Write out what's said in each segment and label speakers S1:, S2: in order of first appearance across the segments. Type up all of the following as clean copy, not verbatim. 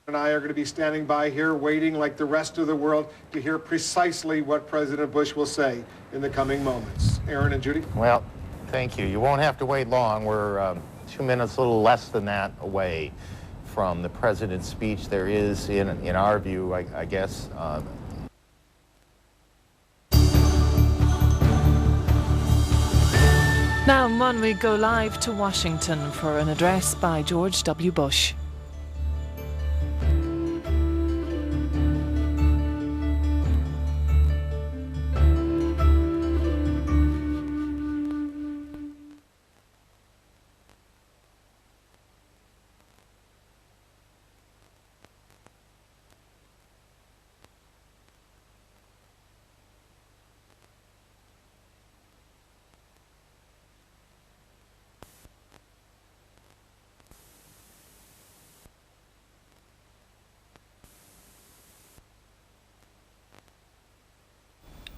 S1: and I are going to be standing by here waiting like the rest of the world to hear precisely what President Bush will say in the coming moments. Aaron and Judy?
S2: Well, thank you. You won't have to wait long. We're 2 minutes, a little less than that, away from the president's speech. There is, in our view, I guess,
S3: Now, Mon, we go live to Washington for an address by George W. Bush.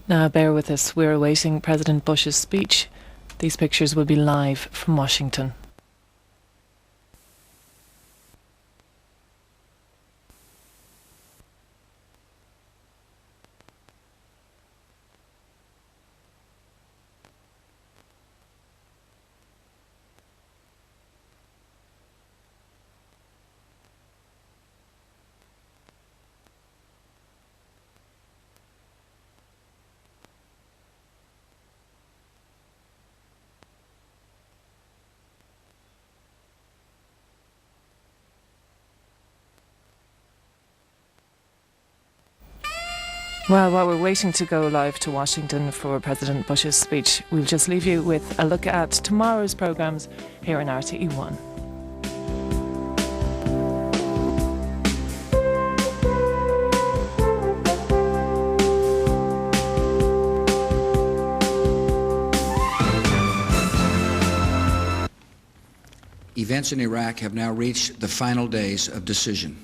S3: Now, bear with us. We're awaiting President Bush's speech. These pictures will be live from Washington. Well, while we're waiting to go live to Washington for President Bush's speech, we'll just leave you with a look at tomorrow's programmes here in RTE1.
S4: Events in Iraq have now reached the final days of decision.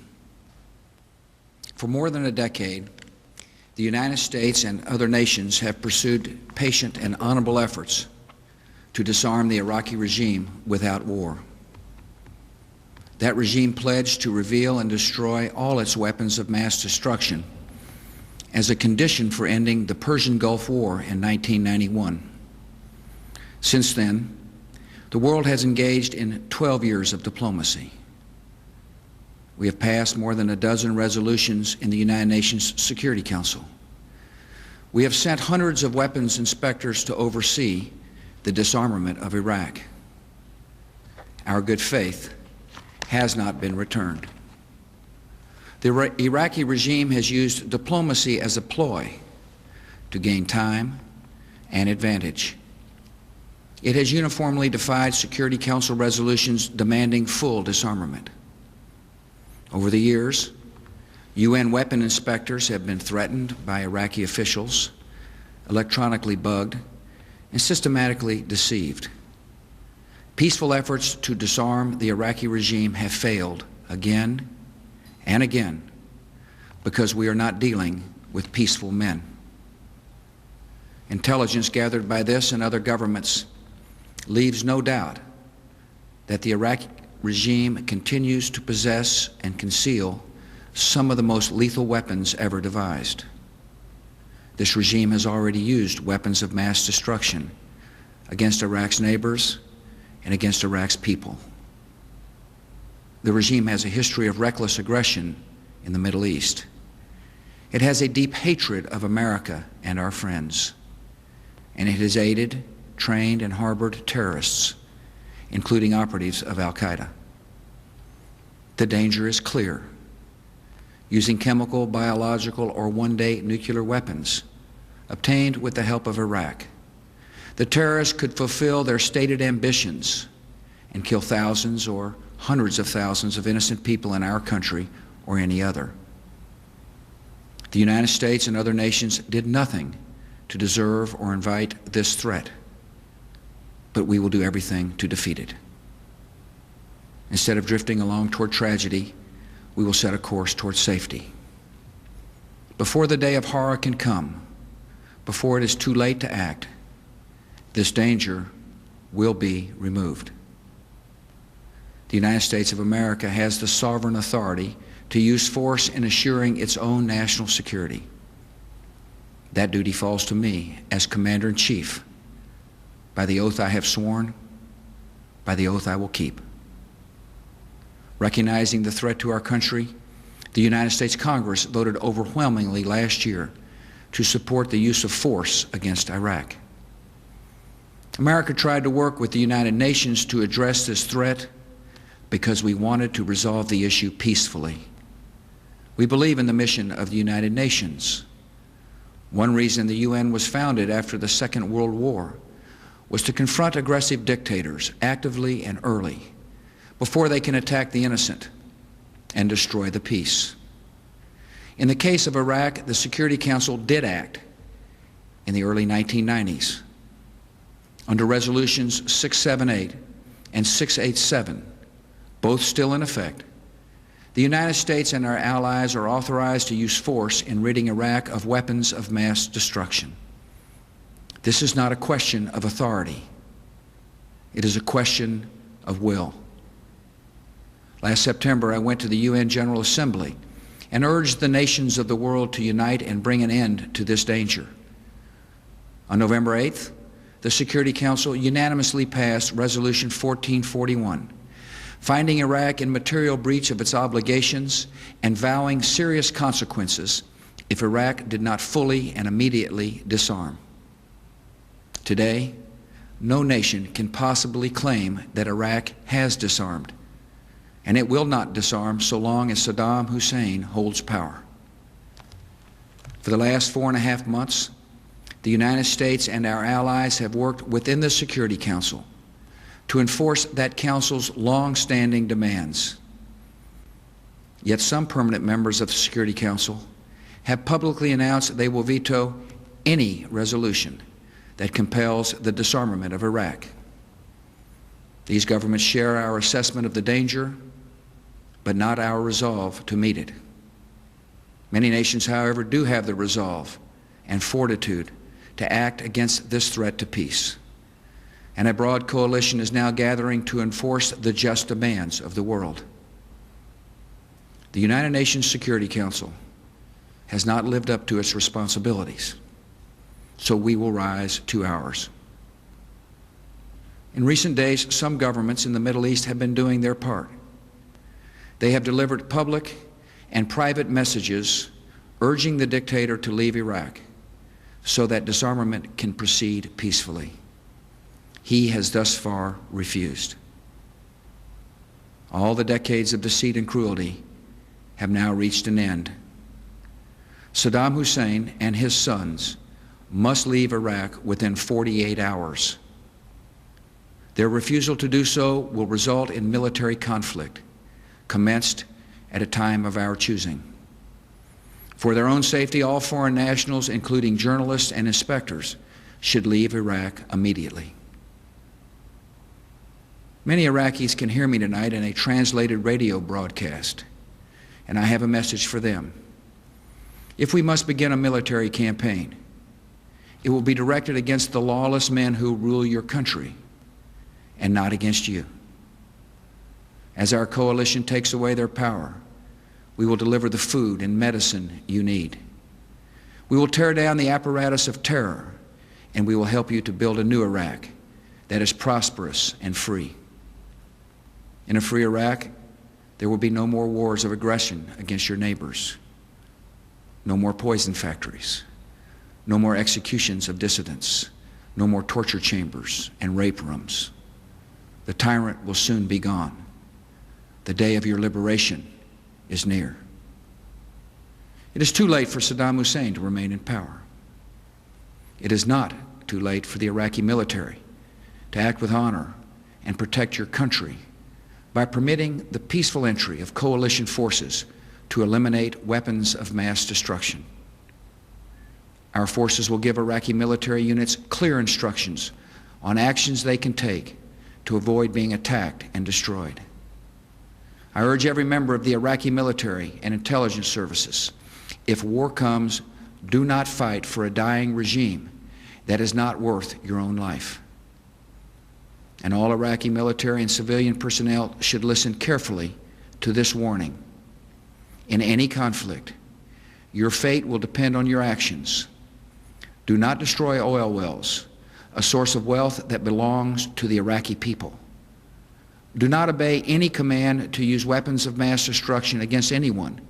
S4: For more than a decade, the United States and other nations have pursued patient and honorable efforts to disarm the Iraqi regime without war. That regime pledged to reveal and destroy all its weapons of mass destruction as a condition for ending the Persian Gulf War in 1991. Since then, the world has engaged in 12 years of diplomacy. We have passed more than a dozen resolutions in the United Nations Security Council. We have sent hundreds of weapons inspectors to oversee the disarmament of Iraq. Our good faith has not been returned. The Iraqi regime has used diplomacy as a ploy to gain time and advantage. It has uniformly defied Security Council resolutions demanding full disarmament. Over the years, UN weapon inspectors have been threatened by Iraqi officials, electronically bugged, and systematically deceived. Peaceful efforts to disarm the Iraqi regime have failed again and again because we are not dealing with peaceful men. Intelligence gathered by this and other governments leaves no doubt that the Iraqi regime continues to possess and conceal some of the most lethal weapons ever devised. This regime has already used weapons of mass destruction against Iraq's neighbors and against Iraq's people. The regime has a history of reckless aggression in the Middle East. It has a deep hatred of America and our friends, and it has aided, trained, and harbored terrorists, including operatives of Al-Qaeda. The danger is clear. Using chemical, biological, or one-day nuclear weapons obtained with the help of Iraq, the terrorists could fulfill their stated ambitions and kill thousands or hundreds of thousands of innocent people in our country or any other. The United States and other nations did nothing to deserve or invite this threat, but we will do everything to defeat it. Instead of drifting along toward tragedy, we will set a course toward safety. Before the day of horror can come, before it is too late to act, this danger will be removed. The United States of America has the sovereign authority to use force in assuring its own national security. That duty falls to me as Commander-in-Chief. By the oath I have sworn, by the oath I will keep. Recognizing the threat to our country, the United States Congress voted overwhelmingly last year to support the use of force against Iraq. America tried to work with the United Nations to address this threat because we wanted to resolve the issue peacefully. We believe in the mission of the United Nations. One reason the UN was founded after the Second World War was to confront aggressive dictators actively and early before they can attack the innocent and destroy the peace. In the case of Iraq, the Security Council did act in the early 1990s. Under Resolutions 678 and 687, both still in effect, the United States and our allies are authorized to use force in ridding Iraq of weapons of mass destruction. This is not a question of authority. It is a question of will. Last September, I went to the UN General Assembly and urged the nations of the world to unite and bring an end to this danger. On November 8th, the Security Council unanimously passed Resolution 1441, finding Iraq in material breach of its obligations and vowing serious consequences if Iraq did not fully and immediately disarm. Today, no nation can possibly claim that Iraq has disarmed, and it will not disarm so long as Saddam Hussein holds power. For the last 4.5 months, the United States and our allies have worked within the Security Council to enforce that Council's long-standing demands. Yet some permanent members of the Security Council have publicly announced they will veto any resolution that compels the disarmament of Iraq. These governments share our assessment of the danger, but not our resolve to meet it. Many nations, however, do have the resolve and fortitude to act against this threat to peace. And a broad coalition is now gathering to enforce the just demands of the world. The United Nations Security Council has not lived up to its responsibilities, so we will rise to ours. In recent days, some governments in the Middle East have been doing their part. They have delivered public and private messages urging the dictator to leave Iraq so that disarmament can proceed peacefully. He has thus far refused. All the decades of deceit and cruelty have now reached an end. Saddam Hussein and his sons must leave Iraq within 48 hours. Their refusal to do so will result in military conflict, commenced at a time of our choosing. For their own safety, all foreign nationals, including journalists and inspectors, should leave Iraq immediately. Many Iraqis can hear me tonight in a translated radio broadcast, and I have a message for them. If we must begin a military campaign, it will be directed against the lawless men who rule your country, and not against you. As our coalition takes away their power, we will deliver the food and medicine you need. We will tear down the apparatus of terror, and we will help you to build a new Iraq that is prosperous and free. In a free Iraq, there will be no more wars of aggression against your neighbors, no more poison factories, no more executions of dissidents, no more torture chambers and rape rooms. The tyrant will soon be gone. The day of your liberation is near. It is too late for Saddam Hussein to remain in power. It is not too late for the Iraqi military to act with honor and protect your country by permitting the peaceful entry of coalition forces to eliminate weapons of mass destruction. Our forces will give Iraqi military units clear instructions on actions they can take to avoid being attacked and destroyed. I urge every member of the Iraqi military and intelligence services, if war comes, do not fight for a dying regime that is not worth your own life. And all Iraqi military and civilian personnel should listen carefully to this warning. In any conflict, your fate will depend on your actions. Do not destroy oil wells, a source of wealth that belongs to the Iraqi people. Do not obey any command to use weapons of mass destruction against anyone,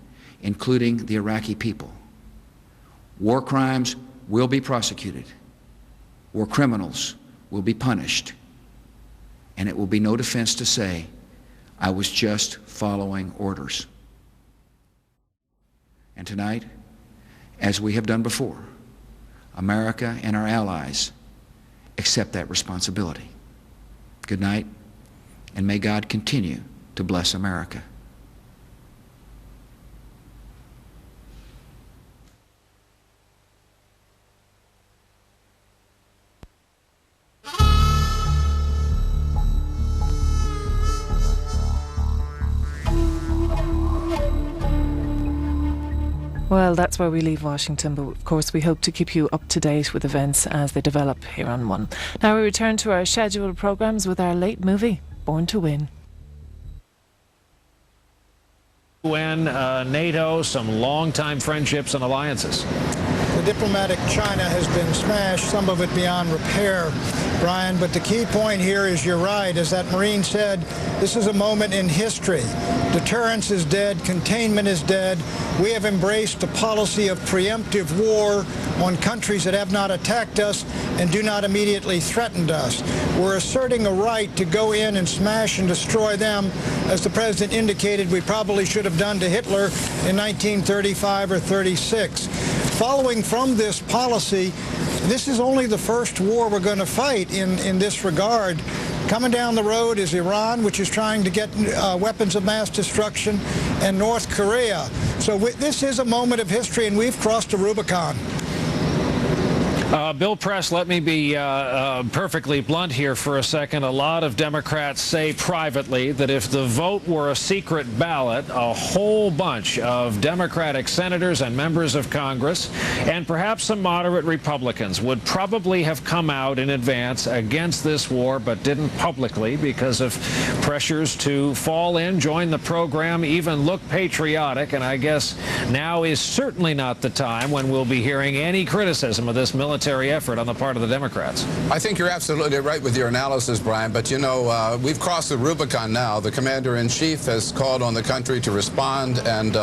S4: including the Iraqi people. War crimes will be prosecuted. War criminals will be punished. And it will be no defense to say, I was just following orders. And tonight, as we have done before, America and our allies accept that responsibility. Good night, and may God continue to bless America.
S3: Well, that's where we leave Washington, but of course we hope to keep you up to date with events as they develop here on One. Now we return to our scheduled programmes with our late movie, Born to Win.
S5: UN, NATO, some long-time friendships and alliances.
S6: The diplomatic China has been smashed, some of it beyond repair, Brian. But the key point here is you're right. As that Marine said, this is a moment in history. Deterrence is dead. Containment is dead. We have embraced a policy of preemptive war on countries that have not attacked us and do not immediately threaten us. We're asserting a right to go in and smash and destroy them, as the President indicated we probably should have done to Hitler in 1935 or 36. Following from this policy, this is only the first war we're going to fight in this regard. Coming down the road is Iran, which is trying to get weapons of mass destruction, and North Korea. So this is a moment of history, and we've crossed a Rubicon.
S5: Bill Press, let me be perfectly blunt here for a second. A lot of Democrats say privately that if the vote were a secret ballot, a whole bunch of Democratic senators and members of Congress, and perhaps some moderate Republicans, would probably have come out in advance against this war, but didn't publicly because of pressures to fall in, join the program, even look patriotic. And I guess now is certainly not the time when we'll be hearing any criticism of this military effort on the part of the Democrats.
S7: I think you're absolutely right with your analysis, Brian, but you know, we've crossed the Rubicon now. The Commander-in-Chief has called on the country to respond, and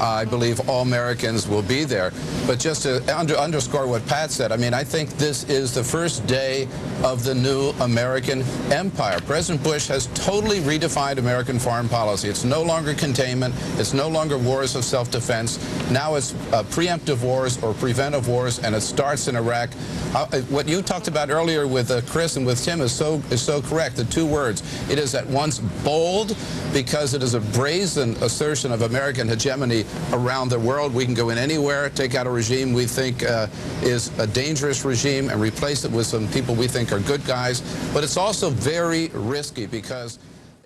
S7: I believe all Americans will be there. But just to underscore what Pat said, I mean, I think this is the first day of the new American empire. President Bush has totally redefined American foreign policy. It's no longer containment. It's no longer wars of self-defense. Now it's preemptive wars or preventive wars, and it starts in Iraq. What you talked about earlier with Chris and with Tim is so correct. The two words. It is at once bold because it is a brazen assertion of American hegemony around the world. We can go in anywhere, take out a regime we think is a dangerous regime and replace it with some people we think are good guys. But it's also very risky because